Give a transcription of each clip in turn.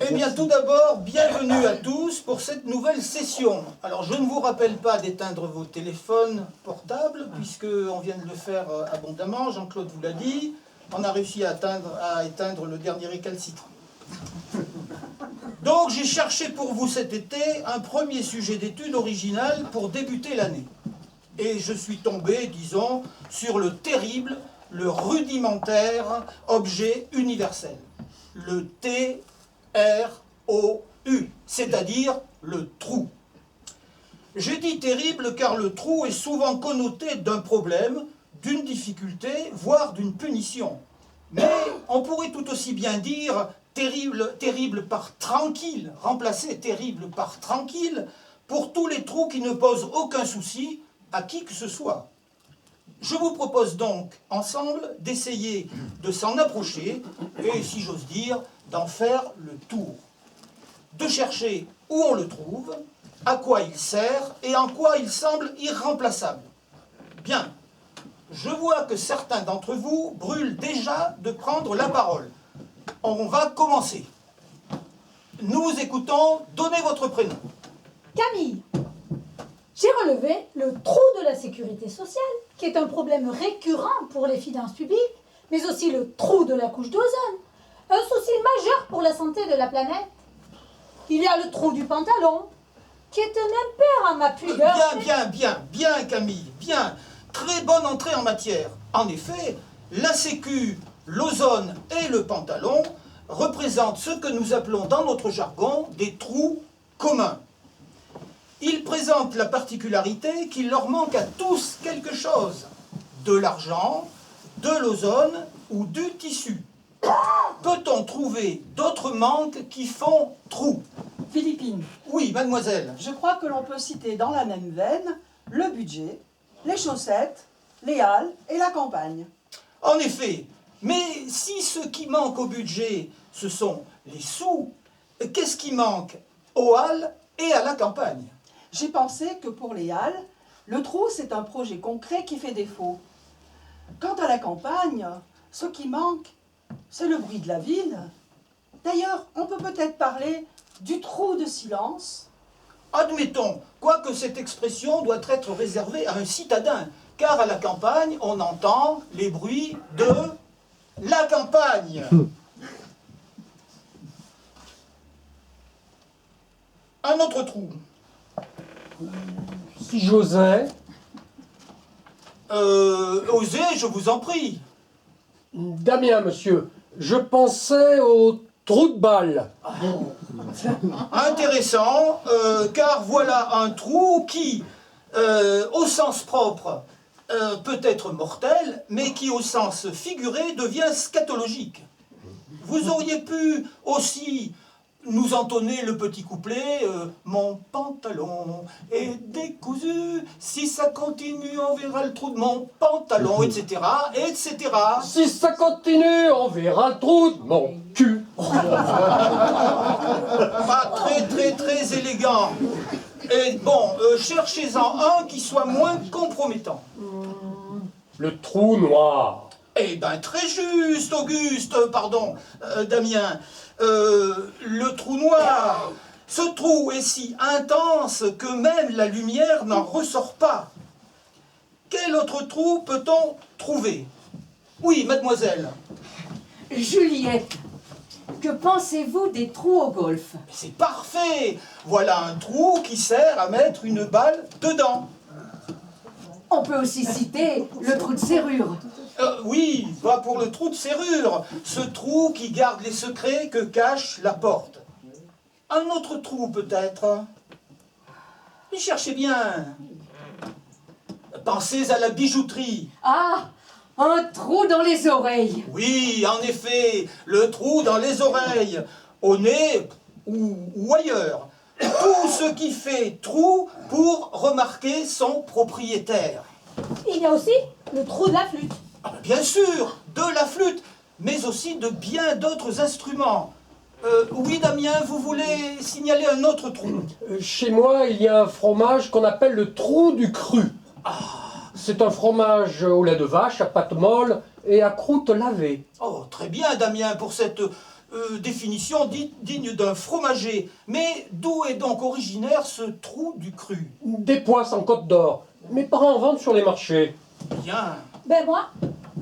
Eh bien, tout d'abord, bienvenue à tous pour cette nouvelle session. Alors, je ne vous rappelle pas d'éteindre vos téléphones portables, puisqu'on vient de le faire abondamment, Jean-Claude vous l'a dit. On a réussi à éteindre le dernier récalcitrant. Donc, j'ai cherché pour vous cet été un premier sujet d'étude original pour débuter l'année. Et je suis tombé, disons, sur le terrible, le rudimentaire objet universel. Le T-R-O-U, c'est-à-dire le trou. J'ai dit terrible car le trou est souvent connoté d'un problème, d'une difficulté, voire d'une punition. Mais on pourrait tout aussi bien dire terrible par tranquille, remplacer terrible par tranquille, pour tous les trous qui ne posent aucun souci à qui que ce soit. Je vous propose donc, ensemble, d'essayer de s'en approcher et, si j'ose dire, d'en faire le tour. De chercher où on le trouve, à quoi il sert et en quoi il semble irremplaçable. Bien, je vois que certains d'entre vous brûlent déjà de prendre la parole. On va commencer. Nous vous écoutons, donnez votre prénom. Camille. J'ai relevé le trou de la sécurité sociale, qui est un problème récurrent pour les finances publiques, mais aussi le trou de la couche d'ozone, un souci majeur pour la santé de la planète. Il y a le trou du pantalon, qui est un impair à ma pudeur. Bien Camille, bien. Très bonne entrée en matière. En effet, la sécu, l'ozone et le pantalon représentent ce que nous appelons dans notre jargon des trous communs. Ils présentent la particularité qu'il leur manque à tous quelque chose. De l'argent, de l'ozone ou du tissu. Peut-on trouver d'autres manques qui font trou? Philippine. Oui, mademoiselle. Je crois que l'on peut citer dans la même veine le budget, les chaussettes, les halles et la campagne. En effet, mais si ce qui manque au budget, ce sont les sous, qu'est-ce qui manque aux halles et à la campagne? J'ai pensé que pour les halles, le trou c'est un projet concret qui fait défaut. Quant à la campagne, ce qui manque, c'est le bruit de la ville. D'ailleurs, on peut peut-être parler du trou de silence. Admettons, quoique cette expression doit être réservée à un citadin, car à la campagne, on entend les bruits de la campagne. Un autre trou. Si j'osais. Osez, je vous en prie. Damien, monsieur, je pensais au trou de balle. Intéressant, car voilà un trou qui, au sens propre, peut être mortel, mais qui, au sens figuré, devient scatologique. Vous auriez pu aussi nous entonner le petit couplet mon pantalon est décousu, si ça continue, on verra le trou de mon pantalon, etc., etc. Si ça continue, on verra le trou de mon cul. Pas très élégant. Et bon, cherchez-en un qui soit moins compromettant. Le trou noir. Eh ben, très juste, Damien. Le trou noir, ce trou est si intense que même la lumière n'en ressort pas. Quel autre trou peut-on trouver? Oui, mademoiselle. Juliette, que pensez-vous des trous au golf? C'est parfait. Voilà un trou qui sert à mettre une balle dedans. On peut aussi citer le trou de serrure. Oui, va pour le trou de serrure, ce trou qui garde les secrets que cache la porte. Un autre trou peut-être. Mais cherchez bien. Pensez à la bijouterie. Ah, un trou dans les oreilles. Oui, en effet, le trou dans les oreilles, au nez ou ailleurs. Tout ce qui fait trou pour remarquer son propriétaire. Il y a aussi le trou de la flûte. Ah ben bien sûr, de la flûte, mais aussi de bien d'autres instruments. Oui, Damien, vous voulez signaler un autre trou? Chez moi, il y a un fromage qu'on appelle le trou du cru. C'est un fromage au lait de vache, à pâte molle et à croûte lavée. Oh, très bien, Damien, pour cette Définition digne d'un fromager. Mais d'où est donc originaire ce trou du cru? Des poisses en Côte d'Or. Mes parents en vendent sur les marchés. Bien. Ben moi,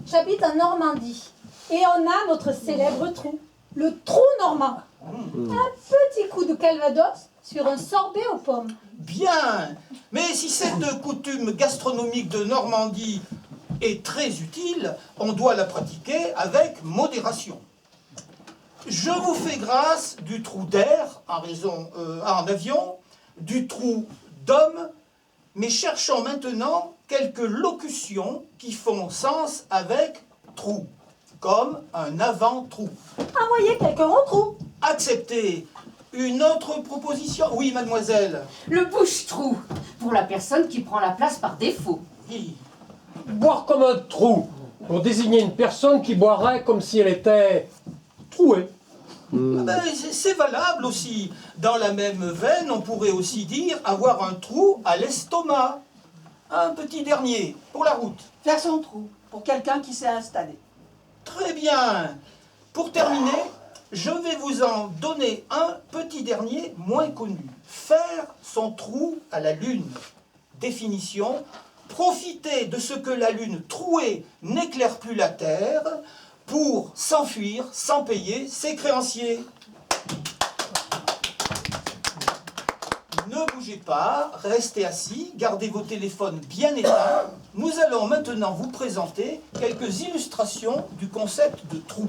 j'habite en Normandie. Et on a notre célèbre trou. Le trou normand. Un petit coup de calvados sur un sorbet aux pommes. Bien. Mais si cette coutume gastronomique de Normandie est très utile, on doit la pratiquer avec modération. Je vous fais grâce du trou d'air en avion, du trou d'homme, mais cherchons maintenant quelques locutions qui font sens avec trou, comme un avant-trou. Envoyez quelqu'un au trou. Acceptez. Une autre proposition? Oui, mademoiselle. Le bouche-trou, pour la personne qui prend la place par défaut. Oui. Boire comme un trou, pour désigner une personne qui boirait comme si elle était trouée. Ben, c'est valable aussi. Dans la même veine, on pourrait aussi dire avoir un trou à l'estomac. Un petit dernier, pour la route. Faire son trou, pour quelqu'un qui s'est installé. Très bien. Pour terminer, je vais vous en donner un petit dernier moins connu. Faire son trou à la lune. Définition: profiter de ce que la lune trouée n'éclaire plus la terre pour s'enfuir sans payer ses créanciers. Ne bougez pas, restez assis, gardez vos téléphones bien éteints. Nous allons maintenant vous présenter quelques illustrations du concept de trou.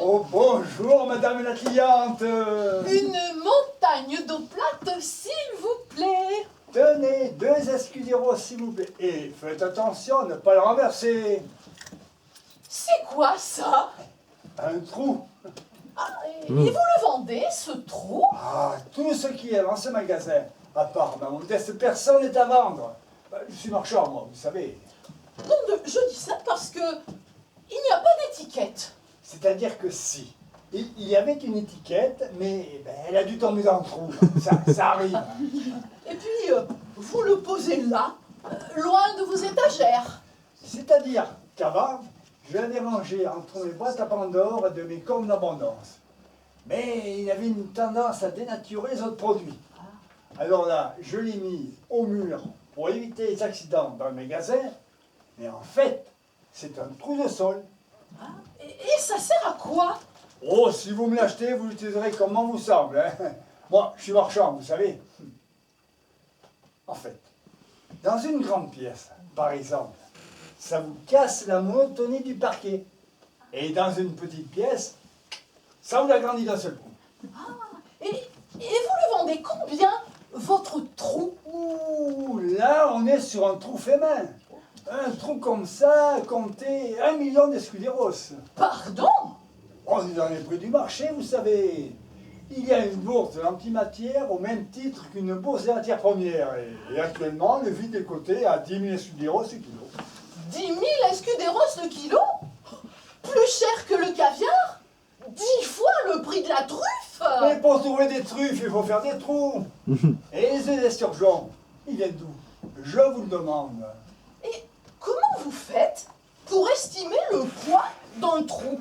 Oh, bonjour, madame la cliente. Une montagne d'eau plate, s'il vous plaît. Tenez, 2 escuderos, s'il vous plaît. Et faites attention, ne pas le renverser. C'est quoi ça? Un trou. Et vous le vendez, ce trou? Ah, tout ce qui est dans ce magasin, à part ma modeste personne, est à vendre. Je suis marchand, moi, vous savez. Non, je dis ça parce que il n'y a pas d'étiquette. C'est-à-dire que si. Il y avait une étiquette, mais elle a dû tomber dans le trou. Ça arrive. Et puis, vous le posez là, loin de vos étagères. C'est-à-dire qu'avant, je l'avais rangé entre mes boîtes à Pandore de mes cornes d'abondance. Mais il avait une tendance à dénaturer les autres produits. Alors là, je l'ai mis au mur pour éviter les accidents dans le magasin. Mais en fait, c'est un trou de sol. Et ça sert à quoi? Oh, si vous me l'achetez, vous l'utiliserez comme bon vous semble. Hein. Moi, je suis marchand, vous savez. En fait, dans une grande pièce, par exemple, ça vous casse la monotonie du parquet. Et dans une petite pièce, ça vous l'agrandit d'un seul coup. Et vous le vendez combien, votre trou? Ouh, là, on est sur un trou fait main. Un trou comme ça, comptez 1 million d'escuderos. Pardon? On est dans les prix du marché, vous savez. Il y a une bourse de l'antimatière au même titre qu'une bourse des matières premières. Et actuellement, le vide est coté à 10 000 escuderos le kilo. 10 000 escuderos le kilo? Plus cher que le caviar? 10 fois le prix de la truffe? Mais pour trouver des truffes, il faut faire des trous. Et les œufs d'esturgeon, ils viennent d'où? Je vous le demande. Et comment vous faites pour estimer le poids d'un trou?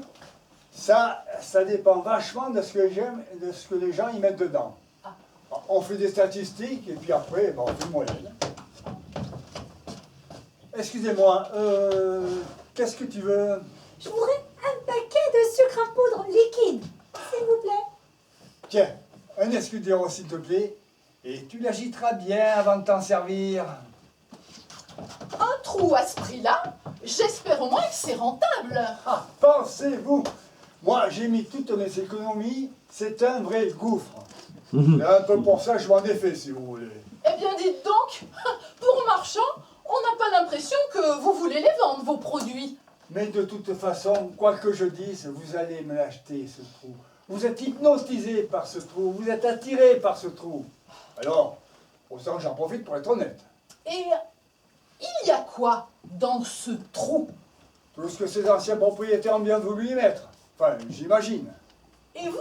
Ça dépend vachement de ce que les gens y mettent dedans. On fait des statistiques et puis après, on fait une moyenne. Excusez-moi, qu'est-ce que tu veux? Je voudrais un paquet de sucre en poudre liquide, s'il vous plaît. Tiens, un escudero s'il te plaît, et tu l'agiteras bien avant de t'en servir. Un trou à ce prix-là, j'espère au moins que c'est rentable. Ah, pensez-vous, moi j'ai mis toutes mes économies, c'est un vrai gouffre. Et un peu pour ça, je m'en ai fait, si vous voulez. Eh bien, dites donc, pour marchand, on n'a pas l'impression que vous voulez les vendre, vos produits. Mais de toute façon, quoi que je dise, vous allez me l'acheter, ce trou. Vous êtes hypnotisé par ce trou, vous êtes attiré par ce trou. Alors, autant j'en profite pour être honnête. Et il y a quoi dans ce trou? Tout ce que ces anciens propriétaires ont bien voulu y mettre. Enfin, j'imagine. Et vous,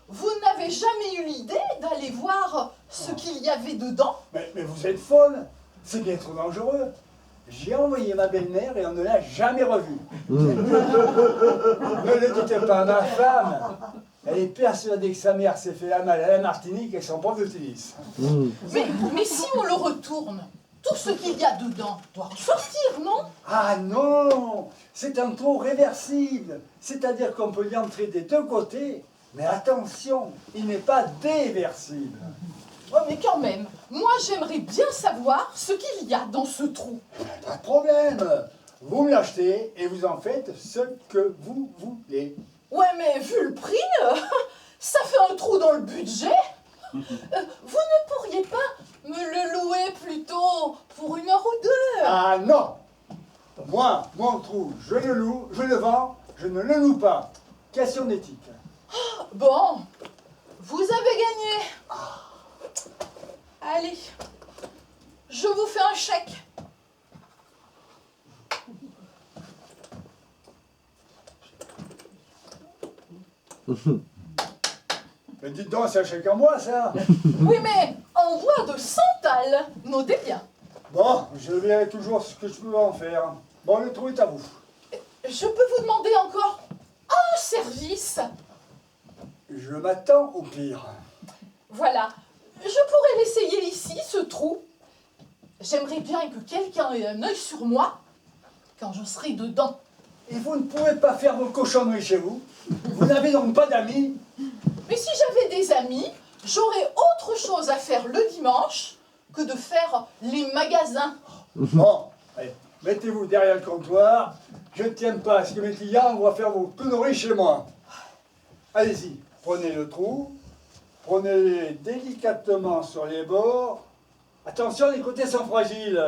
vous n'avez jamais eu l'idée d'aller voir ce qu'il y avait dedans? Mais vous êtes folle. C'est bien trop dangereux. J'ai envoyé ma belle-mère et on ne l'a jamais revue. Ne le dites pas à ma femme. Elle est persuadée que sa mère s'est fait la malle à la Martinique avec son prof de tennis. Mais si on le retourne, tout ce qu'il y a dedans doit ressortir, non? Ah non, c'est un trou réversible. C'est-à-dire qu'on peut y entrer des deux côtés. Mais attention, il n'est pas déversible. Ouais, mais quand même, moi j'aimerais bien savoir ce qu'il y a dans ce trou. Pas de problème. Vous me l'achetez et vous en faites ce que vous voulez. Ouais, mais vu le prix, ça fait un trou dans le budget. Vous ne pourriez pas me le louer plutôt pour 1 heure ou 2? Ah non. Moi, mon trou, je le loue, je le vends, je ne le loue pas. Question d'éthique. Bon, vous avez gagné. Allez, je vous fais un chèque. Mais dites donc, c'est un chèque en bois, ça. Oui, mais en bois de santal, notez bien. Bon, je verrai toujours ce que je peux en faire. Bon, le trou est à vous. Je peux vous demander encore un service? Je m'attends au pire. Voilà, je pourrais l'essayer ici, ce trou. J'aimerais bien que quelqu'un ait un œil sur moi quand je serai dedans. Et vous ne pouvez pas faire vos cochonneries chez vous. Vous n'avez donc pas d'amis. Mais si j'avais des amis, j'aurais autre chose à faire le dimanche que de faire les magasins. Bon, allez, mettez-vous derrière le comptoir. Je ne tiens pas à ce que mes clients vont faire vos conneries chez moi. Allez-y, prenez le trou. Prenez-les délicatement sur les bords. Attention, les côtés sont fragiles.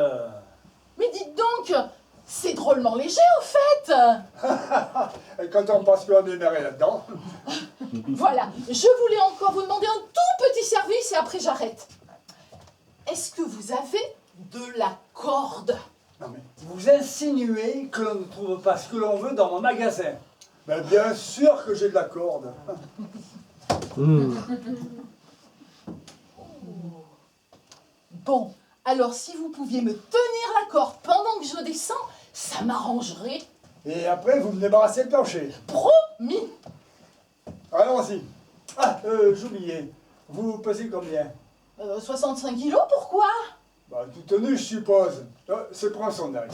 Mais dites donc, c'est drôlement léger au fait. Et quand on pense qu'on est marré là-dedans. Voilà, je voulais encore vous demander un tout petit service et après j'arrête. Est-ce que vous avez de la corde? Non mais, vous insinuez que l'on ne trouve pas ce que l'on veut dans mon magasin. Mais bien sûr que j'ai de la corde. Bon, alors si vous pouviez me tenir la corde pendant que je descends, ça m'arrangerait. Et après, vous me débarrassez le plancher. Promis. Allons-y. Ah, j'oubliais. Vous pesez combien? 65 kilos, pourquoi? Bah, tout tenu, je suppose. C'est pour un sondage.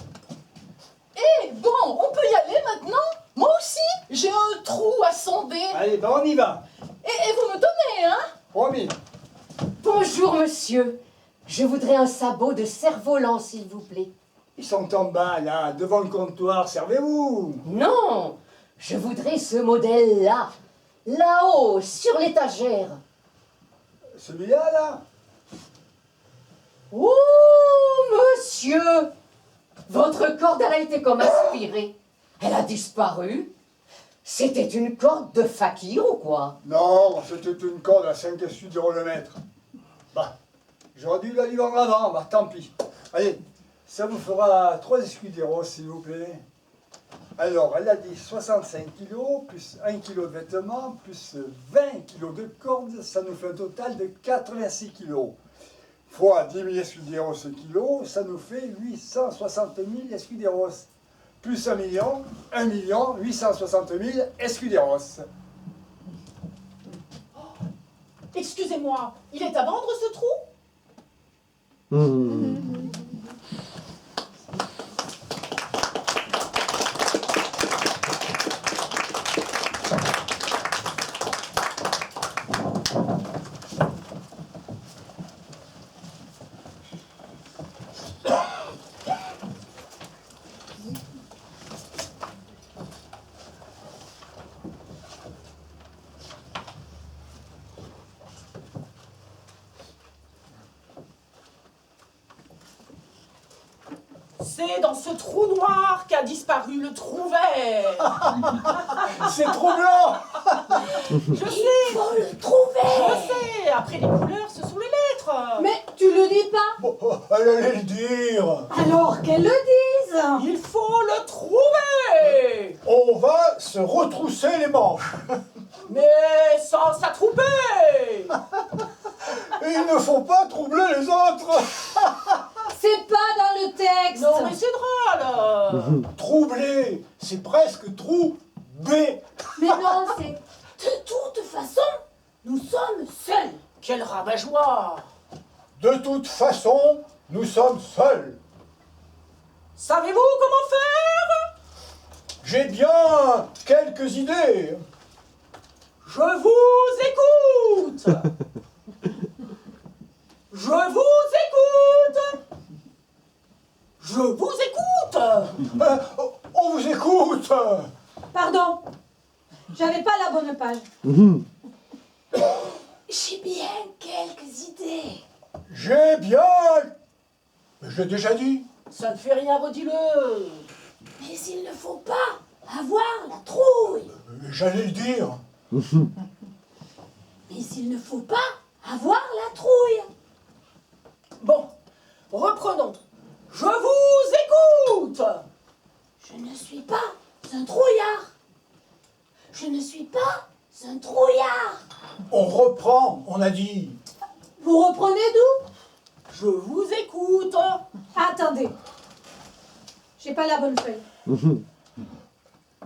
Eh bon, on peut y aller maintenant? Moi aussi, j'ai un trou à sonder. Allez, bah on y va. Et vous me donnez, hein? Promis. Bonjour, monsieur. Je voudrais un sabot de cerf-volant, s'il vous plaît. Ils sont en bas, là, devant le comptoir. Servez-vous. Non, je voudrais ce modèle-là. Là-haut, sur l'étagère. Celui-là, là. Oh, monsieur! Votre corde, elle a été comme aspirée. Elle a disparu. C'était une corde de fakir ou quoi? Non, c'était une corde à 5 € le mètre. Bah, j'aurais dû la lui vendre avant, bah tant pis. Allez, ça vous fera 3 escuderos, s'il vous plaît. Alors, elle a dit 65 kg, plus 1 kg de vêtements, plus 20 kg de corde, ça nous fait un total de 86 kg. Fois 10 000 escuderos ce kilo, ça nous fait 860 000 escuderos. Plus 1 million, 860 000 escuderos. Excusez-moi, il est à vendre ce trou? C'est dans ce trou noir qu'a disparu le trou vert. C'est troublant. Je sais, Il faut le trouver. je sais. Après les couleurs, ce sont les lettres. Mais tu le dis pas. Bon, elle allait le dire. Alors qu'elle le dise. Il faut le trouver. On va se retrousser les manches. Mais sans s'attrouper. Et il ne faut pas troubler les autres. C'est pas dans le texte. Non, mais c'est drôle. Troubler, c'est presque trou B. Mais non, c'est de toute façon, nous sommes seuls. Quel rabat-joie. De toute façon, nous sommes seuls. Savez-vous comment faire? J'ai bien quelques idées. Je vous écoute. Je vous écoute. Je vous écoute. On vous écoute. Pardon, j'avais pas la bonne page. J'ai bien quelques idées. J'ai bien... J'ai déjà dit. Ça ne fait rien, redis-le. Mais il ne faut pas avoir la trouille. J'allais le dire. Mais il ne faut pas avoir la trouille. Bon, reprenons. Je vous écoute. Je ne suis pas un trouillard. Je ne suis pas un trouillard. On reprend, on a dit. Vous reprenez d'où? Je vous écoute. Attendez. J'ai pas la bonne feuille.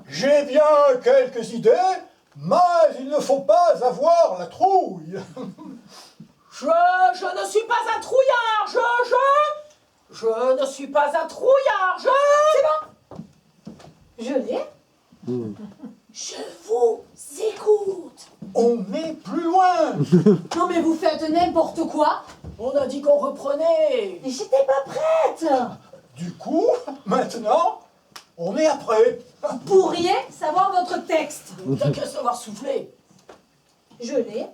J'ai bien quelques idées, mais il ne faut pas avoir la trouille. Je ne suis pas un trouillard. Je ne suis pas un trouillard. Je l'ai. Je vous écoute. On est plus loin. Non mais vous faites n'importe quoi. On a dit qu'on reprenait. Mais j'étais pas prête. Du coup, maintenant, on est après. Vous pourriez savoir votre texte. T'as qu'à savoir souffler. Je l'ai.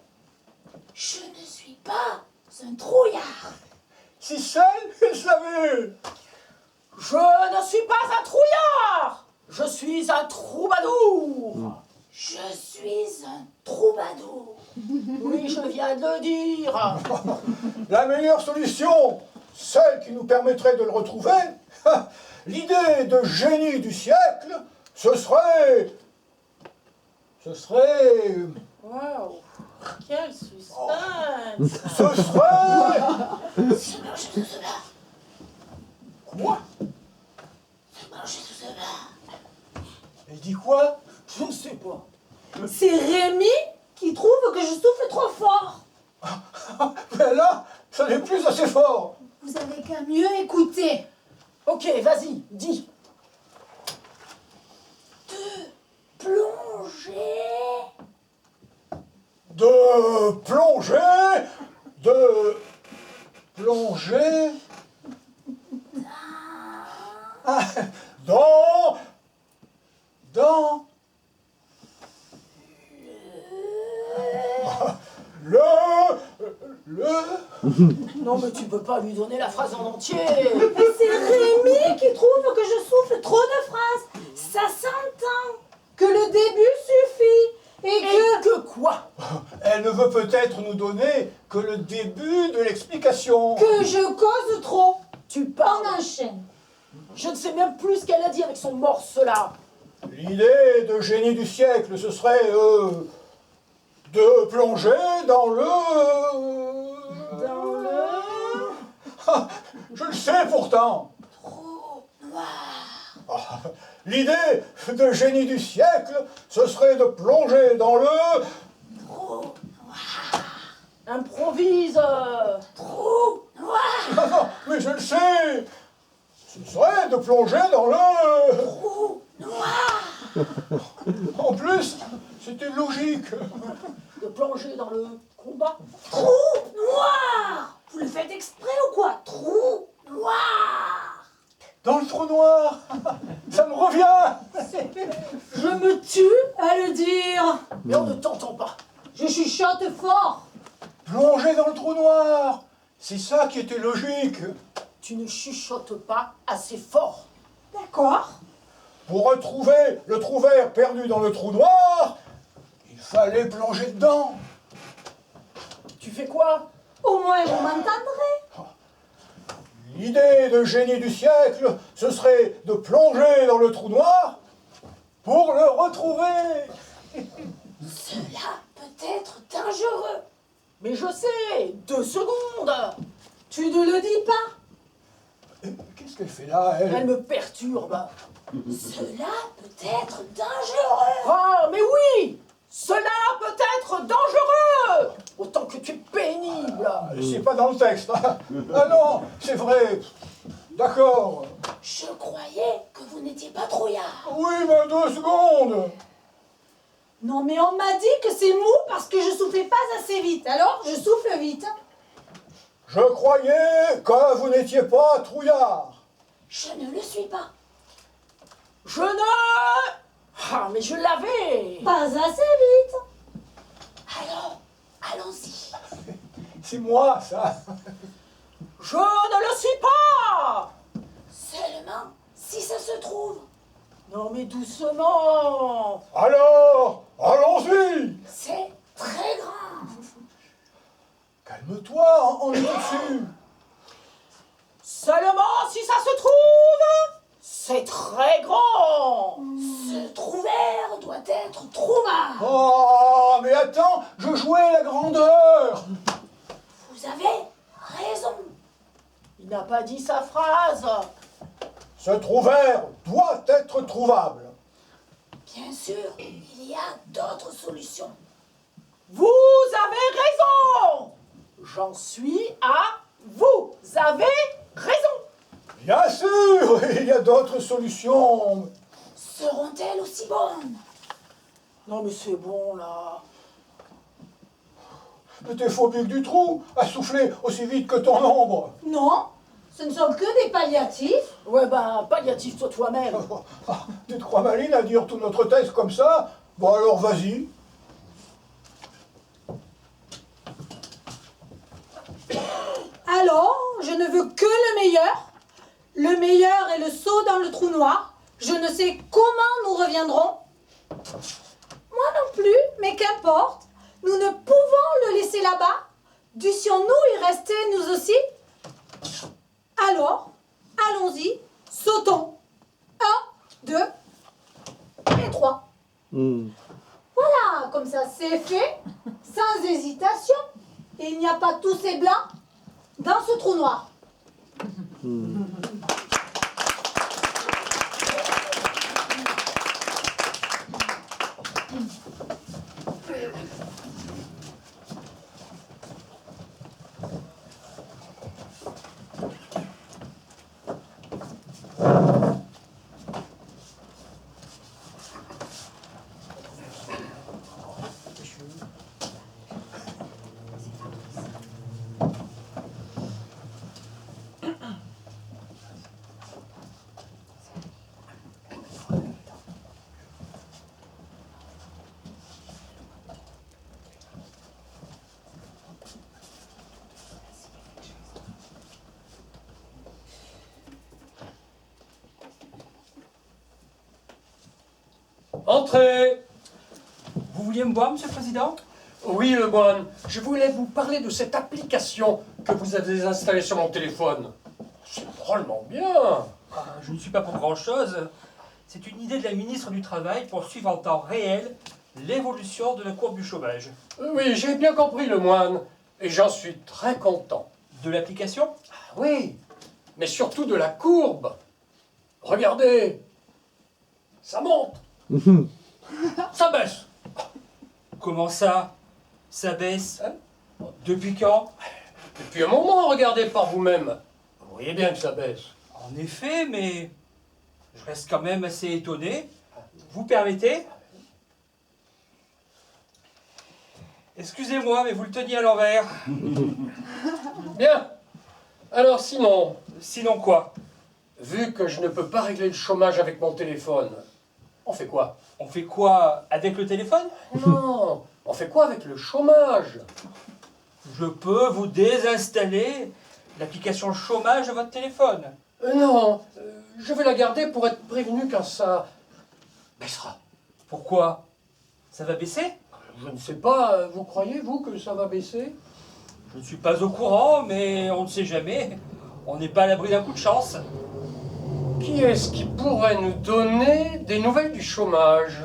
Je ne suis pas un trouillard. Si seul, elle savait. Je ne suis pas un trouillard. Je suis un troubadour. Je suis un troubadour. Oui, je viens de le dire. La meilleure solution, celle qui nous permettrait de le retrouver, l'idée de génie du siècle, ce serait... Waouh, quel suspense. Ce serait... Se manger tout cela. Quoi? Se manger tout cela. Elle dit quoi? Je ne sais pas. C'est Rémi qui trouve que je souffle trop fort. Mais là, ça n'est plus assez fort. Vous avez qu'à mieux écouter. Ok, vas-y, dis. Plonger. De plonger, Ah, dans le Non, mais tu peux pas lui donner la phrase en entier. Mais c'est Rémi qui trouve que je souffle trop de phrases. Ça s'entend. Que le début suffit. Et Et que... que quoi? Elle ne veut peut-être nous donner que le début de l'explication. Que je cause trop. Tu On parles. enchaîne. Je ne sais même plus ce qu'elle a dit avec son morceau-là. L'idée de génie du siècle, ce serait de plonger dans le... Dans le... Ah, je le sais pourtant. Trop noir. L'idée de génie du siècle, ce serait de plonger dans le... Trop Improvise. Trop noir. Ah non, mais je le sais. Ce serait de plonger dans le... Trop noir. En plus, c'était logique. De plonger dans le combat. Trou noir. Vous le faites exprès ou quoi? Trou noir. Dans le trou noir. Ça me revient. Je me tue à le dire. Mais on ne t'entend pas. Je chuchote fort. Plonger dans le trou noir. C'est ça qui était logique. Tu ne chuchotes pas assez fort. D'accord. Pour retrouver le trou vert perdu dans le trou noir, il fallait plonger dedans. Tu fais quoi? Au moins, vous m'entendrez. L'idée de génie du siècle, ce serait de plonger dans le trou noir pour le retrouver. Cela peut être dangereux. Mais je sais, 2 secondes. Tu ne le dis pas. Qu'est-ce qu'elle fait là, Elle elle? me perturbe. Cela peut être dangereux. Oh, mais oui! Cela peut être dangereux! Autant que tu es pénible. C'est pas dans le texte. Ah non, c'est vrai. D'accord. Je croyais que vous n'étiez pas trouillard. Oui, mais 2 secondes. Non, mais on m'a dit que c'est mou parce que je soufflais pas assez vite. Alors, je souffle vite. Je croyais que vous n'étiez pas trouillard. Je ne le suis pas. Je ne... Ah, mais je l'avais. Pas assez vite. Alors, allons-y. C'est moi, ça. Je ne le suis pas. Seulement, si ça se trouve. Non, mais doucement. Alors, allons-y. C'est très grand. Calme-toi, on est dessus. Seulement si ça se trouve, c'est très grand. Ce trou vert doit être trouvable. Oh, mais attends, je jouais la grandeur. Vous avez raison. Il n'a pas dit sa phrase. Ce trou vert doit être trouvable. Bien sûr, il y a d'autres solutions. Vous avez raison. J'en suis à vous avez raison. Bien sûr, il y a d'autres solutions. Seront-elles aussi bonnes? Non, mais c'est bon, là. Mais t'es phobique du trou, à souffler aussi vite que ton ombre. Non, ce ne sont que des palliatifs. Ouais, ben, palliatif toi-même. Ah, tu te crois maline à dire tout notre texte comme ça? Bon alors vas-y. Alors, je ne veux que le meilleur. Le meilleur est le saut dans le trou noir. Je ne sais comment nous reviendrons. Moi non plus, mais qu'importe. Nous ne pouvons le laisser là-bas. Dussions-nous y rester nous aussi? Alors, allons-y, sautons. 1, 2 et 3. Voilà, comme ça c'est fait, sans hésitation. Et il n'y a pas tous ces blancs dans ce trou noir. Entrez. Vous vouliez me voir, Monsieur le Président? Oui, le moine, je voulais vous parler de cette application que vous avez installée sur mon téléphone. C'est drôlement bien. Je ne suis pas pour grand-chose. C'est une idée de la ministre du Travail pour suivre en temps réel l'évolution de la courbe du chômage. Oui, j'ai bien compris, le moine, et j'en suis très content. De l'application? Ah oui, mais surtout de la courbe. Regardez, ça monte. Ça baisse. Comment ça? Ça baisse? Hein? Depuis quand? Depuis un moment, regardez par vous-même. Vous voyez bien que ça baisse. En effet, mais je reste quand même assez étonné. Vous permettez? Excusez-moi, mais vous le teniez à l'envers. Bien. Alors sinon, Sinon quoi? vu que je ne peux pas régler le chômage avec mon téléphone, on fait quoi? On fait quoi avec le téléphone? Non, on fait quoi avec le chômage? Je peux vous désinstaller l'application chômage de votre téléphone. Non, je vais la garder pour être prévenu quand ça baissera. Pourquoi? Ça va baisser? Je ne sais pas, vous croyez, vous, que ça va baisser? Je ne suis pas au courant, mais on ne sait jamais. On n'est pas à l'abri d'un coup de chance. Qui est-ce qui pourrait nous donner des nouvelles du chômage?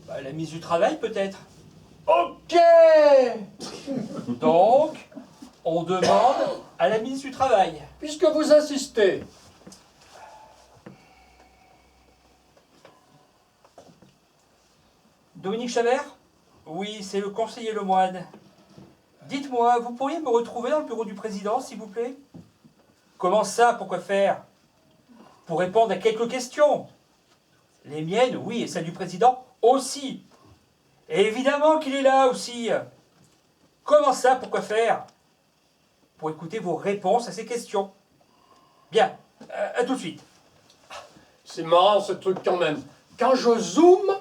Bah, la mise du travail, peut-être. Ok! Donc, on demande à la mise du travail. Puisque vous insistez. Dominique Chabert? Oui, c'est le conseiller Lemoine. Dites-moi, vous pourriez me retrouver dans le bureau du président, s'il vous plaît? Comment ça, pourquoi faire? Pour répondre à quelques questions. Les miennes, oui, et celles du président aussi. Et évidemment qu'il est là aussi. Comment ça, pourquoi faire? Pour écouter vos réponses à ces questions. Bien, à tout de suite. C'est marrant ce truc quand même. Quand je zoome,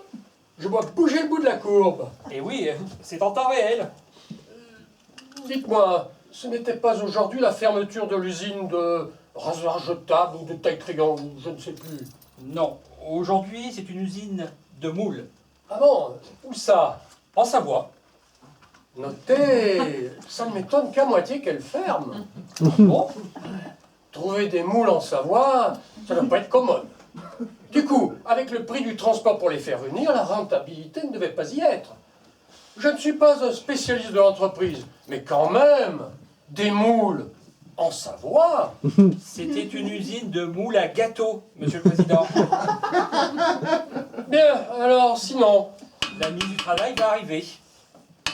je vois bouger le bout de la courbe. Et oui, c'est en temps réel. Dites-moi, ce n'était pas aujourd'hui la fermeture de l'usine de rasoir jetable ou de taille triangle, je ne sais plus. Non, aujourd'hui, c'est une usine de moules. Ah bon? Où ça? En Savoie. Notez, ça ne m'étonne qu'à moitié qu'elle ferme. Bon, Trouver des moules en Savoie, ça ne doit pas être commode. Du coup, avec le prix du transport pour les faire venir, la rentabilité ne devait pas y être. Je ne suis pas un spécialiste de l'entreprise, mais quand même, des moules en Savoie. c'était une usine de moules à gâteaux, monsieur le président. Bien, alors sinon, La mise du travail va arriver.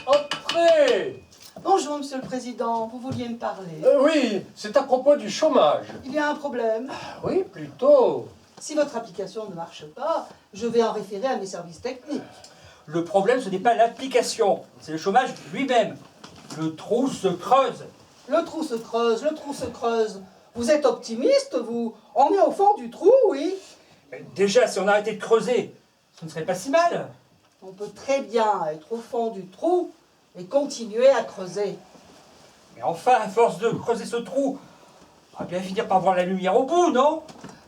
entrez. Bonjour, Monsieur le Président, vous vouliez me parler. Oui, c'est à propos du chômage. Il y a un problème. Oui, plutôt. Si votre application ne marche pas, je vais en référer à mes services techniques. Le problème, ce n'est pas l'application, c'est le chômage lui-même. Le trou se creuse. Le trou se creuse, le trou se creuse. Vous êtes optimiste, vous? On est au fond du trou, oui. Déjà, si on arrêtait de creuser, ce ne serait pas si mal. On peut très bien être au fond du trou et continuer à creuser. Mais enfin, à force de creuser ce trou, on va bien finir par voir la lumière au bout, non?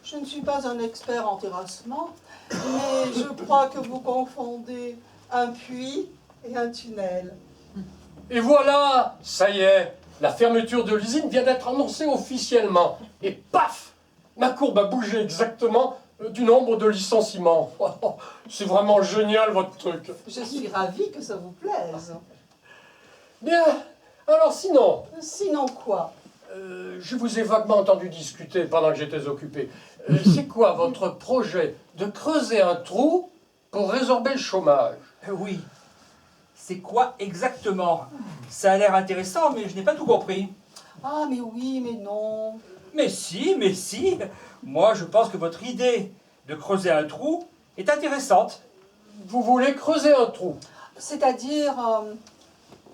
Je ne suis pas un expert en terrassement, mais je crois que vous confondez un puits et un tunnel. Et voilà, ça y est, la fermeture de l'usine vient d'être annoncée officiellement. Et paf, ma courbe a bougé exactement du nombre de licenciements. C'est vraiment génial votre truc. Je suis ravie que ça vous plaise. Bien, alors sinon, Sinon quoi? je vous ai vaguement entendu discuter pendant que j'étais occupé. C'est quoi votre projet de creuser un trou pour résorber le chômage? Oui. C'est quoi exactement? Ça a l'air intéressant, mais je n'ai pas tout compris. Ah mais oui, mais non. Mais si. Moi, je pense que votre idée de creuser un trou est intéressante. Vous voulez creuser un trou? C'est-à-dire...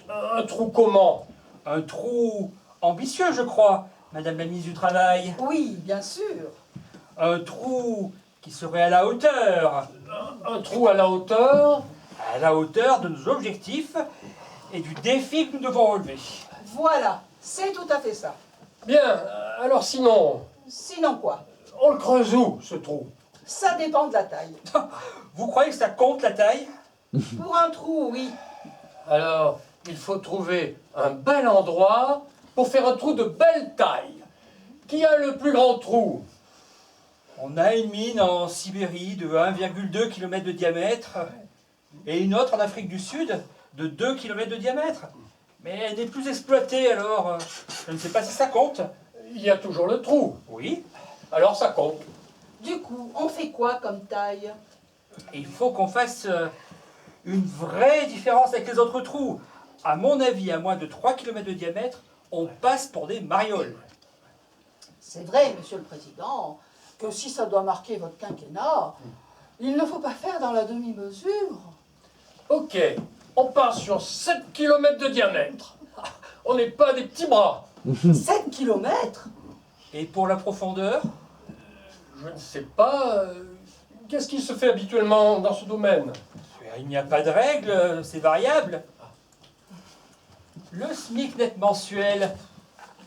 Un trou comment? Un trou ambitieux, je crois, Madame la ministre du Travail. oui, bien sûr. Un trou qui serait à la hauteur. Un trou à la hauteur? À la hauteur de nos objectifs et du défi que nous devons relever. Voilà, c'est tout à fait ça. Bien, alors sinon, Sinon quoi? on le creuse où, ce trou? Ça dépend de la taille. Vous croyez que ça compte la taille? Pour un trou, oui. Alors, il faut trouver un bel endroit pour faire un trou de belle taille. Qui a le plus grand trou? On a une mine en Sibérie de 1,2 km de diamètre et une autre en Afrique du Sud de 2 km de diamètre. Mais elle n'est plus exploitée, alors je ne sais pas si ça compte. Il y a toujours le trou. Oui, Alors ça compte. Du coup, on fait quoi comme taille? il faut qu'on fasse une vraie différence avec les autres trous. À mon avis, à moins de 3 km de diamètre, on passe pour des marioles. C'est vrai, Monsieur le Président, que si ça doit marquer votre quinquennat, il ne faut pas faire dans la demi-mesure. Ok, on part sur 7 km de diamètre. On n'est pas des petits bras. 7 kilomètres? Et pour la profondeur, Je ne sais pas. Qu'est-ce qui se fait habituellement dans ce domaine? il n'y a pas de règle, c'est variable. Le SMIC net mensuel,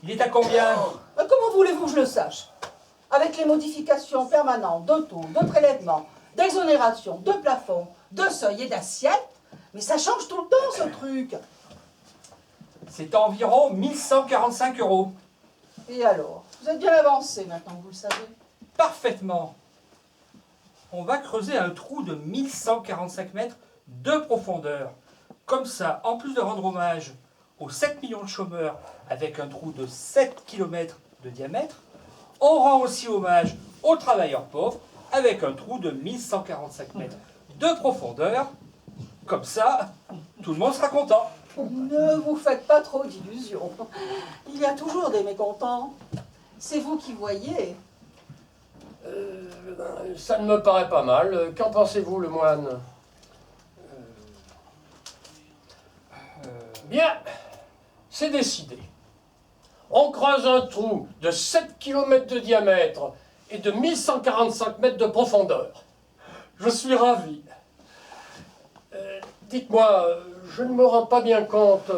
Il est à combien? Comment voulez-vous que je le sache? Avec les modifications permanentes de taux, de prélèvements, d'exonération, de plafond, de seuil et d'assiette, mais ça change tout le temps ce truc. C'est environ 1145 €. Et alors? Vous êtes bien avancé maintenant, vous le savez. Parfaitement. On va creuser un trou de 1145 mètres de profondeur. Comme ça, en plus de rendre hommage aux 7 millions de chômeurs avec un trou de 7 km de diamètre, on rend aussi hommage aux travailleurs pauvres avec un trou de 1145 mètres de profondeur. Comme ça, tout le monde sera content. Ne vous faites pas trop d'illusions. Il y a toujours des mécontents. C'est vous qui voyez. Ça ne me paraît pas mal. Qu'en pensez-vous, le moine? Bien, c'est décidé. On creuse un trou de 7 km de diamètre et de 1145 mètres de profondeur. Je suis ravi. Dites-moi, je ne me rends pas bien compte,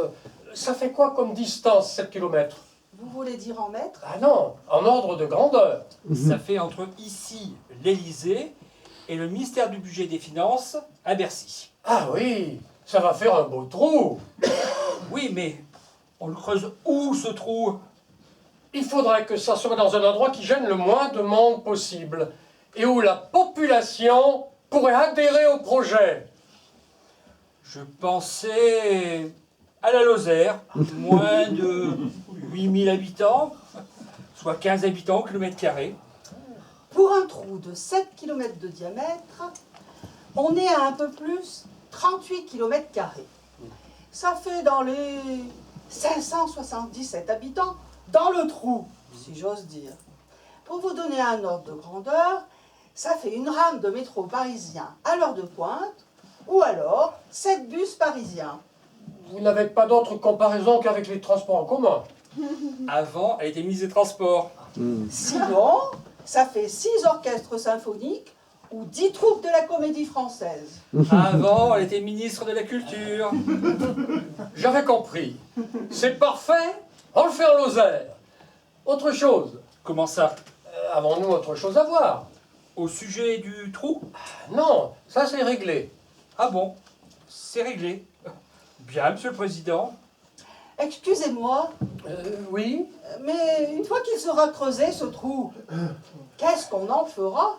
ça fait quoi comme distance, 7 km? Vous voulez dire en mètres? Ah non, en ordre de grandeur. Ça fait entre ici, l'Élysée, et le ministère du Budget et des Finances à Bercy. Ah oui, ça va faire un beau trou. Oui, mais on le creuse où, ce trou? Il faudrait que ça soit dans un endroit qui gêne le moins de monde possible et où la population pourrait adhérer au projet. Je pensais à la Lozère, moins de 8000 habitants, soit 15 habitants au kilomètre carré. Pour un trou de 7 km de diamètre, on est à un peu plus 38 km². Ça fait dans les 577 habitants dans le trou, si j'ose dire. Pour vous donner un ordre de grandeur, ça fait une rame de métro parisien à l'heure de pointe, ou alors 7 bus parisiens. Vous n'avez pas d'autre comparaison qu'avec les transports en commun. Avant, elle était ministre des Transports. Sinon, ça fait 6 orchestres symphoniques ou 10 troupes de la Comédie Française. Avant, elle était ministre de la Culture. J'avais compris. C'est parfait, on le fait en Lozère. Autre chose. Comment ça? Avons-nous autre chose à voir? Au sujet du trou? Non, ça c'est réglé. Ah bon, c'est réglé. Bien, Monsieur le Président. Excusez-moi, Oui. mais une fois qu'il sera creusé, ce trou, qu'est-ce qu'on en fera?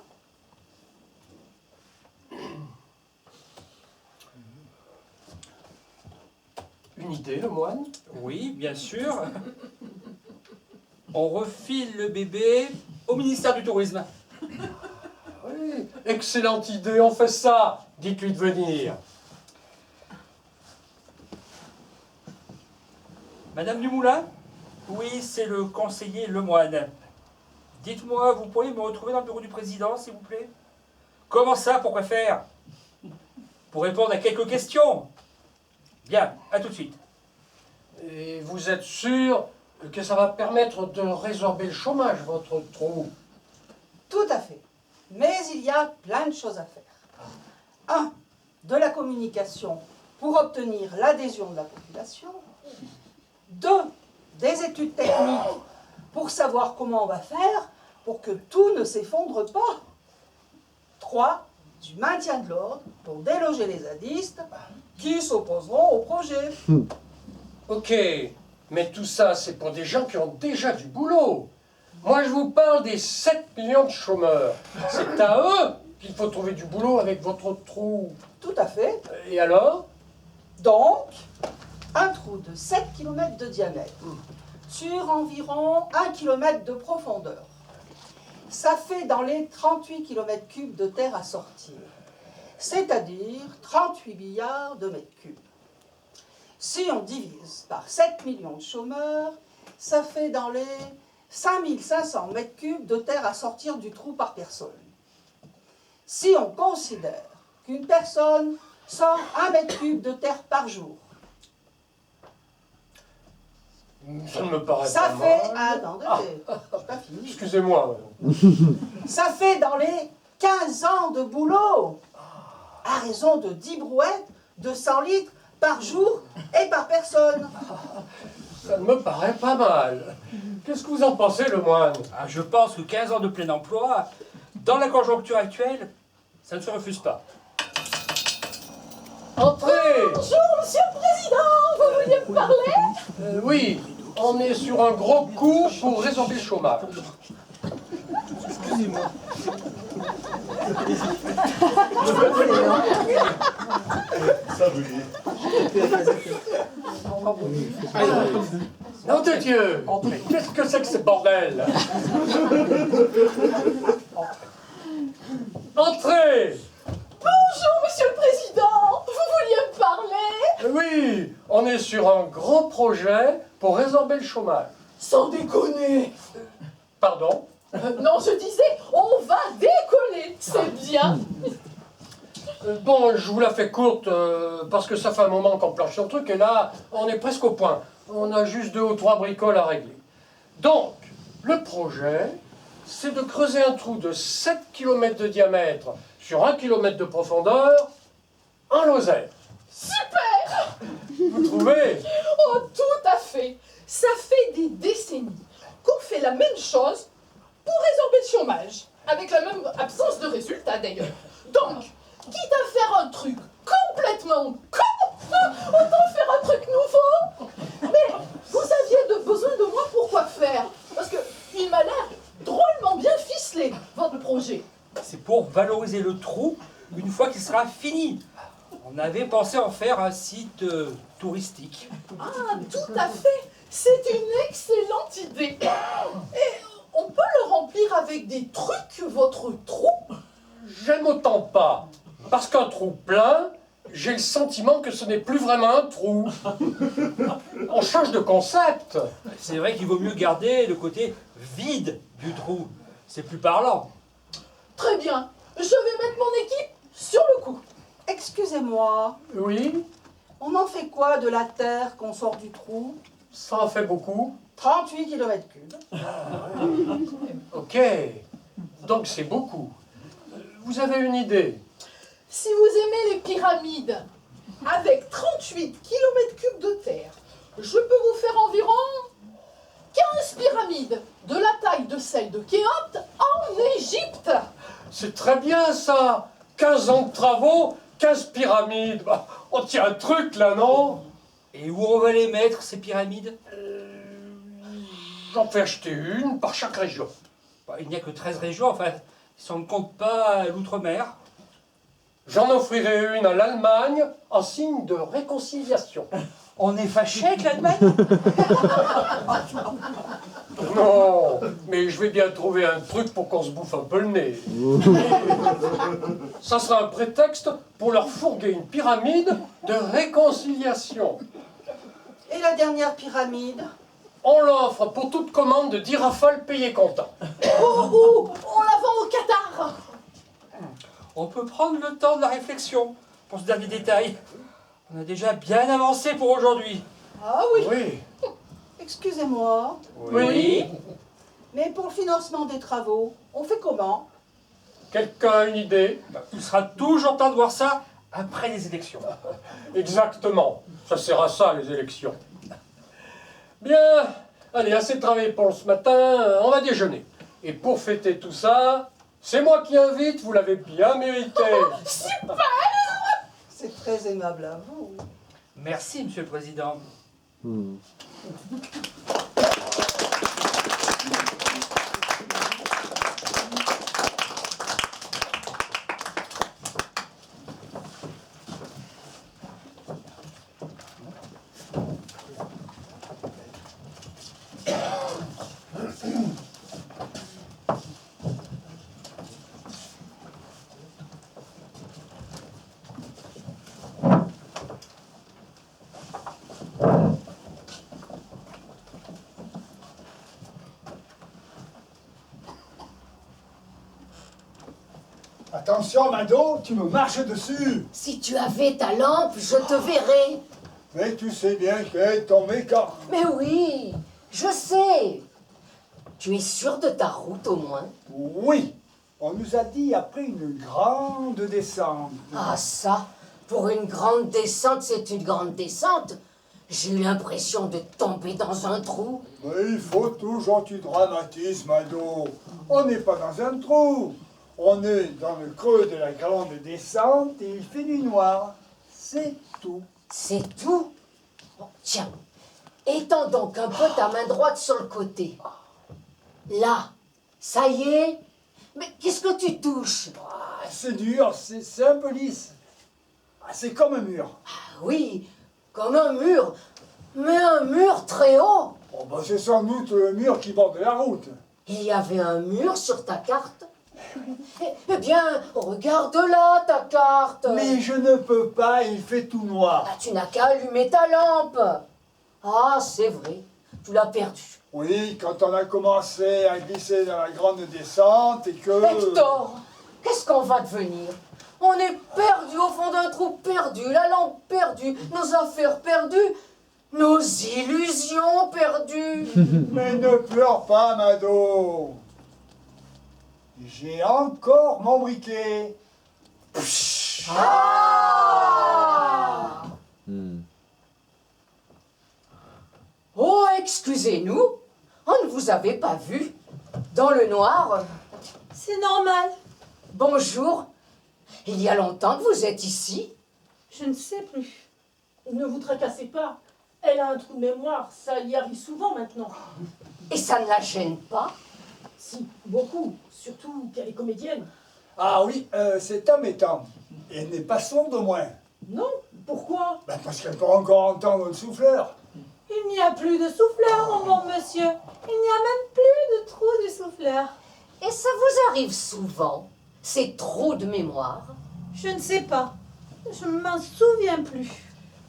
Une idée, le moine? Oui, bien sûr. On refile le bébé au ministère du Tourisme. Oui, excellente idée, on fait ça. Dites-lui de venir. Madame Dumoulin? Oui, c'est le conseiller Lemoine. Dites-moi, vous pourriez me retrouver dans le bureau du président, s'il vous plaît? Comment ça, pourquoi faire? Pour répondre à quelques questions. Bien, à tout de suite. Et vous êtes sûr que ça va permettre de résorber le chômage, votre trou? Tout à fait. Mais il y a plein de choses à faire. 1. De la communication pour obtenir l'adhésion de la population. 2. Des études techniques pour savoir comment on va faire pour que tout ne s'effondre pas. 3. Du maintien de l'ordre pour déloger les zadistes qui s'opposeront au projet. Ok, mais tout ça, c'est pour des gens qui ont déjà du boulot. Moi, je vous parle des 7 millions de chômeurs. C'est à eux qu'il faut trouver du boulot avec votre trou. Tout à fait. Et alors? Donc, un trou de 7 km de diamètre sur environ 1 km de profondeur. Ça fait dans les 38 km³ de terre à sortir, c'est-à-dire 38 milliards de mètres cubes. Si on divise par 7 millions de chômeurs, ça fait dans les 5500 mètres cubes de terre à sortir du trou par personne. Si on considère qu'une personne sort 1 mètre cube de terre par jour, Ça ne me paraît ça pas fait... mal. Attendez, j'ai pas fini. Excusez-moi. Ça fait dans les 15 ans de boulot, à raison de 10 brouettes de 100 litres par jour et par personne. Ça ne me me paraît pas mal. Qu'est-ce que vous en pensez, le moine? Ah, je pense que 15 ans de plein emploi, dans la conjoncture actuelle, ça ne se refuse pas. Entrez! Bonjour, monsieur le président, vous vouliez me parler? Oui, on est sur un gros coup pour résorber le chômage. Nom de Dieu! Qu'est-ce que c'est que ce bordel? Entrez! Bonjour, monsieur le président, vous vouliez me parler? Oui, on est sur un gros projet pour résorber le chômage. Sans déconner. Pardon? Non, je disais, on va décoller, c'est bien. Bon, je vous la fais courte parce que ça fait un moment qu'on planche sur le truc et là, on est presque au point. On a juste 2 ou 3 bricoles à régler. Donc, le projet, c'est de creuser un trou de 7 km de diamètre sur 1 km de profondeur en Lozère. Super! Vous trouvez? Oh, tout à fait. Ça fait des décennies qu'on fait la même chose pour résorber le chômage, avec la même absence de résultats d'ailleurs. Donc, quitte à faire un truc complètement con, autant faire un truc nouveau. Mais vous aviez besoin de moi pour quoi faire? Parce que il m'a l'air drôlement bien ficelé, votre projet. C'est pour valoriser le trou une fois qu'il sera fini. On avait pensé en faire un site touristique. Ah, tout à fait. C'est une excellente idée. Et on peut le remplir avec des trucs, votre trou? J'aime autant pas. Parce qu'un trou plein, j'ai le sentiment que ce n'est plus vraiment un trou. On change de concept. C'est vrai qu'il vaut mieux garder le côté vide du trou. C'est plus parlant. Très bien. Je vais mettre mon équipe sur le coup. Excusez-moi, Oui, on en fait quoi de la terre qu'on sort du trou? ça en fait beaucoup. 38 km3. Ok, donc c'est beaucoup. Vous avez une idée? Si vous aimez les pyramides, avec 38 km3 de terre, je peux vous faire environ 15 pyramides de la taille de celle de Khéops en Égypte. C'est très bien ça. 15 ans de travaux, 15 pyramides. Bah, on tient un truc là, non? Et où on va les mettre, ces pyramides? J'en fais acheter une par chaque région. Bah, il n'y a que 13 régions, enfin, si on ne compte pas l'outre-mer. J'en offrirai une à l'Allemagne en signe de réconciliation. On est fâché avec l'Allemagne? Non, mais je vais bien trouver un truc pour qu'on se bouffe un peu le nez. Ça sera un prétexte pour leur fourguer une pyramide de réconciliation. Et la dernière pyramide? On l'offre pour toute commande de 10 rafales payées comptant. Ou on la vend au Qatar. On peut prendre le temps de la réflexion pour ce dernier détail. On a déjà bien avancé pour aujourd'hui. Ah oui. Oui. Excusez-moi, Oui. mais pour le financement des travaux, on fait comment? Quelqu'un a une idée? Il sera toujours temps de voir ça après les élections. Exactement. Ça sert à ça, les élections. Bien. Allez, assez travaillé pour ce matin. On va déjeuner. Et pour fêter tout ça, c'est moi qui invite, vous l'avez bien mérité. Super. C'est très aimable à vous. Merci, Monsieur le Président. Attention, Mado, tu me marches dessus. Si tu avais ta lampe, je te verrais. Mais tu sais bien qu'elle est ton méca. Mais oui, je sais. Tu es sûr de ta route au moins? Oui, on nous a dit après une grande descente. Ah ça, pour une grande descente, c'est une grande descente. J'ai eu l'impression de tomber dans un trou. Mais il faut toujours du dramatisme, ado. On n'est pas dans un trou. On est dans le creux de la grande descente et il fait du noir. C'est tout. C'est tout? Bon, tiens, étends donc un peu ta main droite sur le côté. Là, ça y est. Mais qu'est-ce que tu touches? Ah, c'est dur, c'est un peu lisse. Ah, c'est comme un mur. Ah oui, comme un mur. Mais un mur très haut. Bon, bah, c'est sans doute le mur qui borde la route. Il y avait un mur sur ta carte? Eh bien, regarde là ta carte. Mais je ne peux pas, il fait tout noir. Ah, tu n'as qu'à allumer ta lampe. Ah, c'est vrai, tu l'as perdue. Oui, quand on a commencé à glisser dans la grande descente et que... Hector, qu'est-ce qu'on va devenir? On est perdu au fond d'un trou perdu, la lampe perdue, nos affaires perdues, nos illusions perdues. Mais ne pleure pas, Mado. J'ai encore mon briquet. Ah! Oh, excusez-nous, on ne vous avait pas vu. Dans le noir. C'est normal. Bonjour. Il y a longtemps que vous êtes ici? Je ne sais plus. Ne vous tracassez pas. Elle a un trou de mémoire, ça y arrive souvent maintenant. Et ça ne la gêne pas? Si, beaucoup, surtout qu'elle est comédienne. Ah oui, c'est embêtant. Et elle n'est pas sourde au moins. Non, pourquoi? Ben, parce qu'elle peut encore entendre le souffleur. Il n'y a plus de souffleur, mon bon monsieur. Il n'y a même plus de trou du souffleur. Et ça vous arrive souvent, ces trous de mémoire? Je ne sais pas. Je ne m'en souviens plus.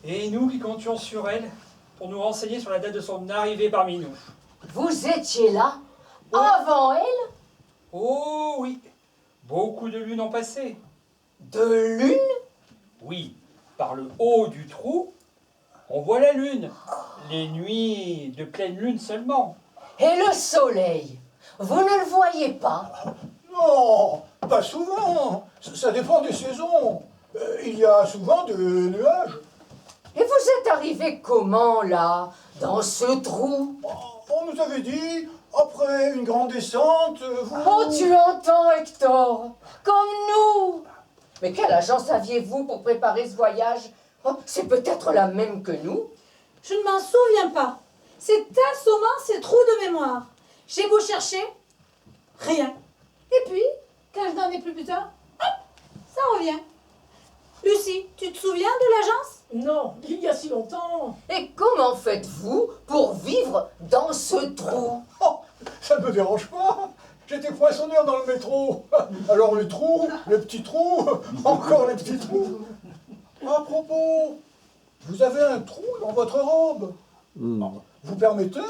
Et nous qui comptions sur elle pour nous renseigner sur la date de son arrivée parmi nous. Vous étiez là avant elle? Oh oui, beaucoup de lunes ont passé. De lune? Oui, par le haut du trou, on voit la lune. Les nuits de pleine lune seulement. Et le soleil? Vous ne le voyez pas? Non, pas souvent. Ça dépend des saisons. Il y a souvent des nuages. Et vous êtes arrivé comment, là, dans ce trou? On nous avait dit, après une grande descente, vous... Oh, tu entends, Hector? Comme nous! Mais quelle agence aviez-vous pour préparer ce voyage? Oh, c'est peut-être la même que nous? Je ne m'en souviens pas. C'est assommant ces trous de mémoire. J'ai beau chercher, rien. Et puis, quand je n'en ai plus besoin, hop, ça revient. Lucie, tu te souviens de l'agence? Non, il y a si longtemps. Et comment faites-vous pour vivre dans ce trou? Oh, ça ne me dérange pas. J'étais poissonneur dans le métro. Alors les trous, les petits trous, encore les petits trous. À propos, vous avez un trou dans votre robe. Vous permettez?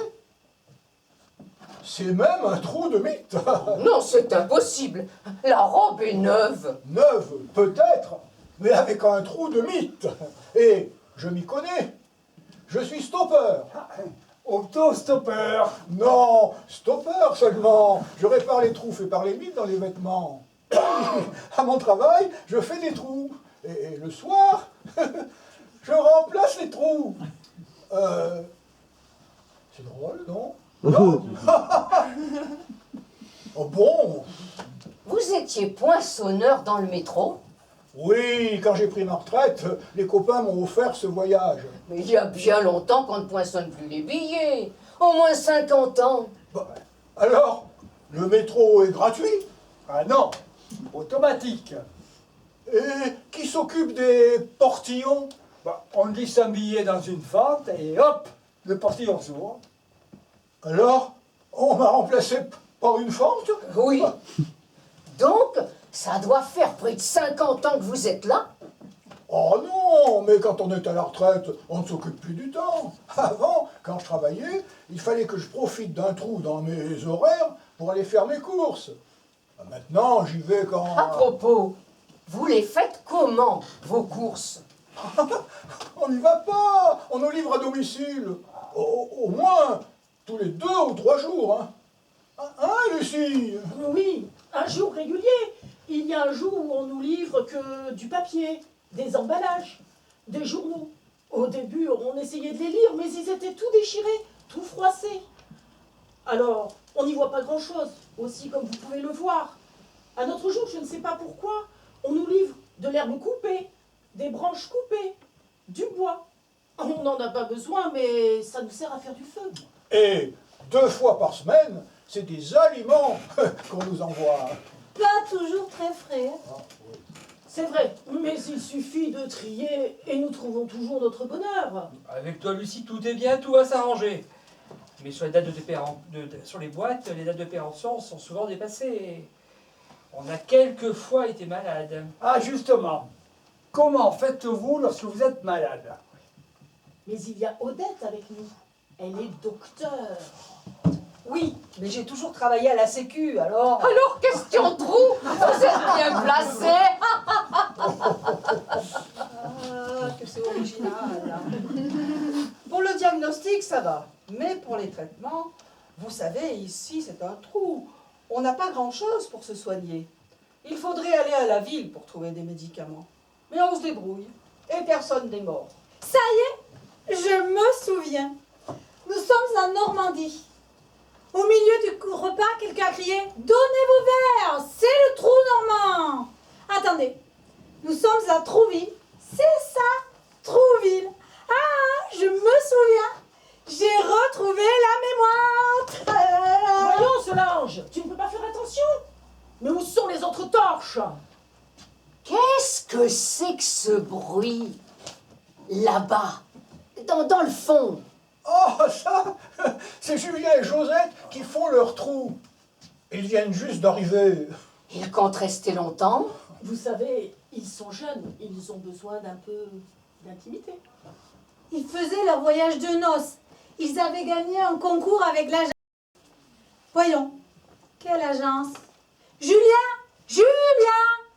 C'est même un trou de mythe. Non, c'est impossible. La robe est neuve. Neuve, peut-être, mais avec un trou de mythe. Et je m'y connais. Je suis stopper. Autostoppeur. Non, stopper seulement. Je répare les trous faits par les mythes dans les vêtements. À mon travail, je fais des trous. Et le soir, je remplace les trous. C'est drôle, non? Non. Oh bon? Vous étiez poinçonneur dans le métro? Oui, quand j'ai pris ma retraite, les copains m'ont offert ce voyage. Mais il y a bien longtemps qu'on ne poinçonne plus les billets. Au moins 50 ans. Bah, alors, le métro est gratuit? Ah non, automatique. Et qui s'occupe des portillons? Bah, on glisse un billet dans une fente et hop, le portillon s'ouvre. Alors, on m'a remplacé par une fente? Oui. Donc, ça doit faire près de 50 ans que vous êtes là? Oh non, mais quand on est à la retraite, on ne s'occupe plus du temps. Avant, quand je travaillais, il fallait que je profite d'un trou dans mes horaires pour aller faire mes courses. Maintenant, j'y vais quand... À propos, vous les faites comment, vos courses? On n'y va pas, on nous livre à domicile. Au moins, tous les 2 ou 3 jours. Hein, Lucie? Oui, un jour régulier. Il y a un jour où on nous livre que du papier, des emballages, des journaux. Au début, on essayait de les lire, mais ils étaient tout déchirés, tout froissés. Alors, on n'y voit pas grand-chose, aussi comme vous pouvez le voir. À notre jour, je ne sais pas pourquoi, on nous livre de l'herbe coupée, des branches coupées, du bois. On n'en a pas besoin, mais ça nous sert à faire du feu. Et 2 fois par semaine, c'est des aliments qu'on nous envoie. Pas toujours très frais. C'est vrai, mais il suffit de trier et nous trouvons toujours notre bonheur. Avec toi, Lucie, tout est bien, tout va s'arranger. Mais sur les dates sur les boîtes, les dates de péremption sont souvent dépassées. On a quelquefois été malade. Ah, justement, comment faites-vous lorsque vous êtes malade? Mais il y a Odette avec nous. Elle est docteur. Oui, mais j'ai toujours travaillé à la Sécu, alors... Alors, question trou, vous êtes bien placé. Ah, que c'est original. Pour le diagnostic, ça va. Mais pour les traitements, vous savez, ici, c'est un trou. On n'a pas grand-chose pour se soigner. Il faudrait aller à la ville pour trouver des médicaments. Mais on se débrouille. Et personne n'est mort. Ça y est, je me souviens. Nous sommes en Normandie. Au milieu du repas, quelqu'un a crié « Donnez vos verres, c'est le trou normand !» Attendez, nous sommes à Trouville. C'est ça, Trouville. Ah, je me souviens. J'ai retrouvé la mémoire. Voyons, Solange, tu ne peux pas faire attention. Mais où sont les autres torches? Qu'est-ce que c'est que ce bruit? Là-bas, dans le fond. Oh, ça, c'est Julien et Josette qui font leur trou. Ils viennent juste d'arriver. Ils comptent rester longtemps? Vous savez, ils sont jeunes, ils ont besoin d'un peu d'intimité. Ils faisaient leur voyage de noces. Ils avaient gagné un concours avec l'agence. Voyons, quelle agence? Julien,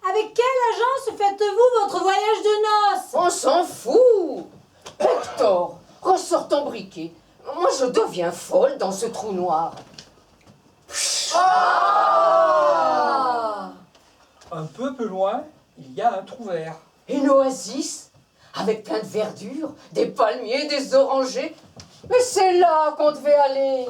avec quelle agence faites-vous votre voyage de noces? On s'en fout. Hector, ressors ton briquet. Moi, je deviens folle dans ce trou noir. Un peu plus loin, il y a un trou vert. Une oasis, avec plein de verdure, des palmiers, des orangers. Mais c'est là qu'on devait aller.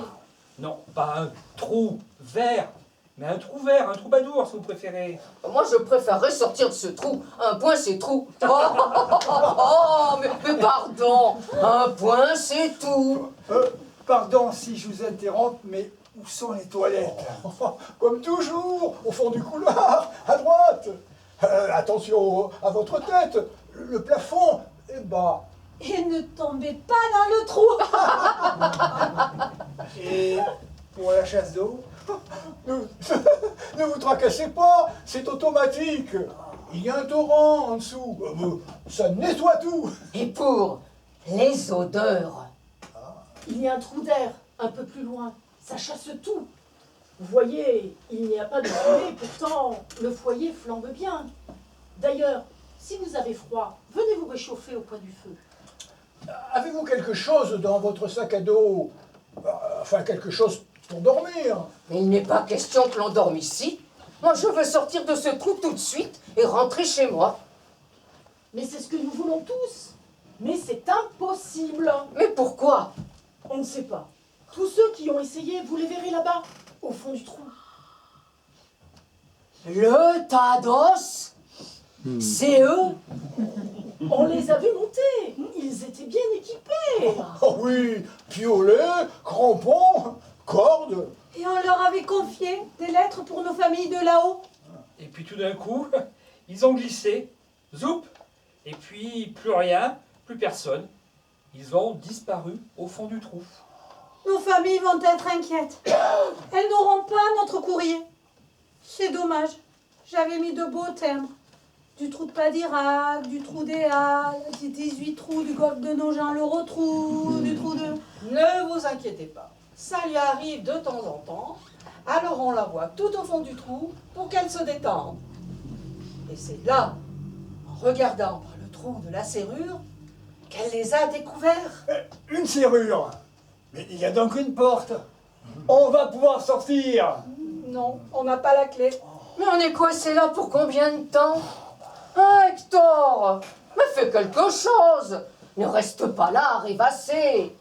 Non, pas un trou vert, mais un trou vert, un troubadour, si vous préférez. Moi, je préférerais sortir de ce trou. Un point, c'est trou. Oh, mais pardon. Un point, c'est tout. Pardon si je vous interromps, mais où sont les toilettes? Comme toujours, au fond du couloir, à droite. Attention à votre tête, le plafond est bas. Et ne tombez pas dans le trou. Et pour la chasse d'eau? Ne vous tracassez pas, c'est automatique. Il y a un torrent en dessous. Ça nettoie tout. Et pour les odeurs. Il y a un trou d'air un peu plus loin. Ça chasse tout. Vous voyez, il n'y a pas de fumée, pourtant le foyer flambe bien. D'ailleurs, si vous avez froid, venez vous réchauffer au coin du feu. Avez-vous quelque chose dans votre sac à dos? Enfin, quelque chose pour dormir? Mais il n'est pas question que l'on dorme ici. Moi, je veux sortir de ce trou tout de suite et rentrer chez moi. Mais c'est ce que nous voulons tous. Mais c'est impossible. Mais pourquoi? On ne sait pas. Tous ceux qui ont essayé, vous les verrez là-bas, au fond du trou. Le tas d'os? C'est eux? On les a vus monter. Ils étaient bien équipés. Oh oui, piolets, crampons, cordes. Et on leur avait confié des lettres pour nos familles de là-haut. Et puis tout d'un coup, ils ont glissé, zoup, et puis plus rien, plus personne. Ils ont disparu au fond du trou. Nos familles vont être inquiètes. Elles n'auront pas notre courrier. C'est dommage. J'avais mis de beaux timbres. Du trou de Padirac, du trou des Halles, des 18 trous du golfe de Nogent, l'Eurotrou, du trou de... Ne vous inquiétez pas. Ça lui arrive de temps en temps. Alors on la voit tout au fond du trou pour qu'elle se détende. Et c'est là, en regardant par le trou de la serrure, qu'elle les a découverts. Une serrure. Mais il y a donc une porte. On va pouvoir sortir. Non, on n'a pas la clé. Mais on est coincé là pour combien de temps? Ah, Hector, mais fais quelque chose. Ne reste pas là, rêvasser.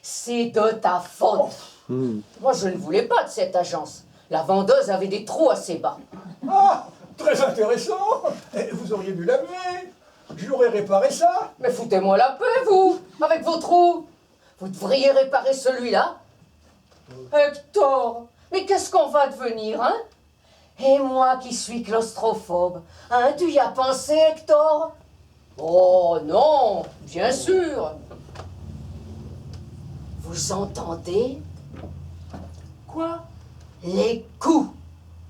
C'est de ta faute. Moi, je ne voulais pas de cette agence. La vendeuse avait des trous assez bas. Ah, très intéressant. Eh, vous auriez dû l'amener. J'aurais réparé ça. Mais foutez-moi la paix, vous, avec vos trous. Vous devriez réparer celui-là. Hector, mais qu'est-ce qu'on va devenir, hein? Et moi qui suis claustrophobe, hein, tu y as pensé, Hector? Oh non, bien sûr. Vous entendez? Quoi? Les coups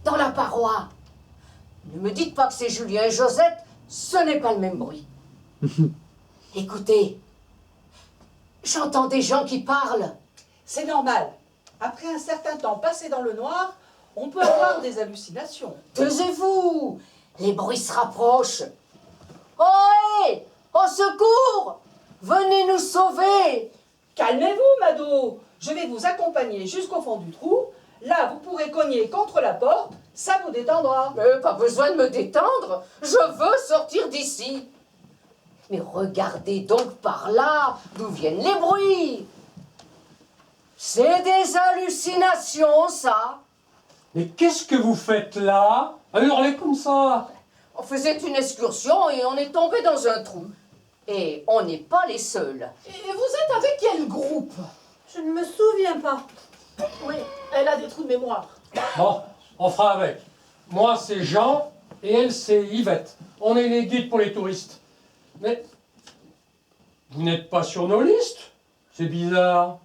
dans la paroi. Ne me dites pas que c'est Julien et Josette, ce n'est pas le même bruit. Écoutez, j'entends des gens qui parlent. C'est normal. Après un certain temps passé dans le noir, on peut avoir des hallucinations. Taisez-vous, les bruits se rapprochent. Oh, hé! Au secours! Venez nous sauver! Calmez-vous, Mado. Je vais vous accompagner jusqu'au fond du trou. Là, vous pourrez cogner contre la porte. Ça vous détendra. Pas besoin de me détendre. Je veux sortir d'ici. Mais regardez donc par là d'où viennent les bruits. C'est des hallucinations, ça. Mais qu'est-ce que vous faites là? À hurler comme ça? On faisait une excursion et on est tombé dans un trou. Et on n'est pas les seuls. Et vous êtes avec quel groupe? Je ne me souviens pas. Oui, elle a des trous de mémoire. Bon, on fera avec. Moi, c'est Jean, et elle, c'est Yvette. On est les guides pour les touristes. Mais vous n'êtes pas sur nos listes? C'est bizarre.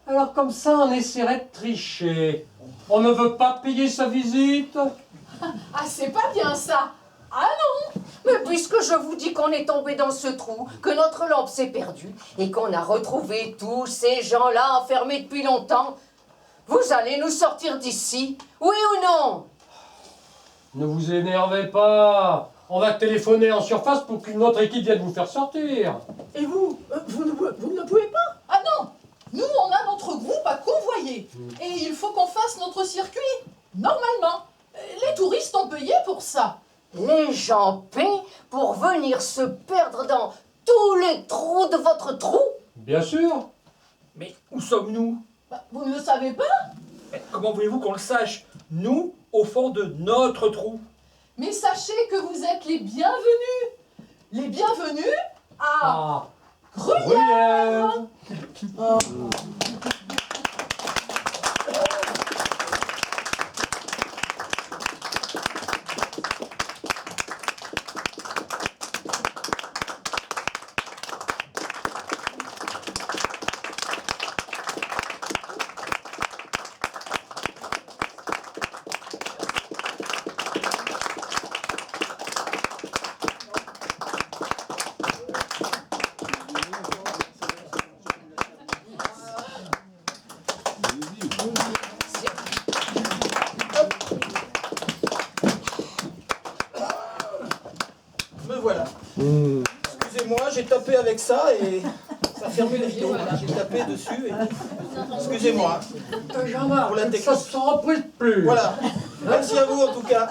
Alors comme ça, on essaierait de tricher. On ne veut pas payer sa visite? Ah, c'est pas bien ça. Ah non. Mais puisque je vous dis qu'on est tombé dans ce trou, que notre lampe s'est perdue et qu'on a retrouvé tous ces gens-là enfermés depuis longtemps, vous allez nous sortir d'ici, oui ou non? Ne vous énervez pas. On va téléphoner en surface pour qu'une autre équipe vienne vous faire sortir. Et vous, vous ne pouvez pas? Ah non. Nous, on a notre groupe à convoyer. Et il faut qu'on fasse notre circuit. Normalement. Les touristes ont payé pour ça. Les gens paient pour venir se perdre dans tous les trous de votre trou? Bien sûr. Mais où sommes-nous? Bah, vous ne le savez pas? Mais comment voulez-vous qu'on le sache? Nous, au fond de notre trou. Mais sachez que vous êtes les bienvenus. Les bienvenus à Gruyère. Me voilà. Excusez-moi, j'ai tapé avec ça et ça a fermé le rideau. J'ai tapé dessus et... Excusez-moi pour la technique. Ça ne se reprête plus. Voilà. Merci à vous en tout cas.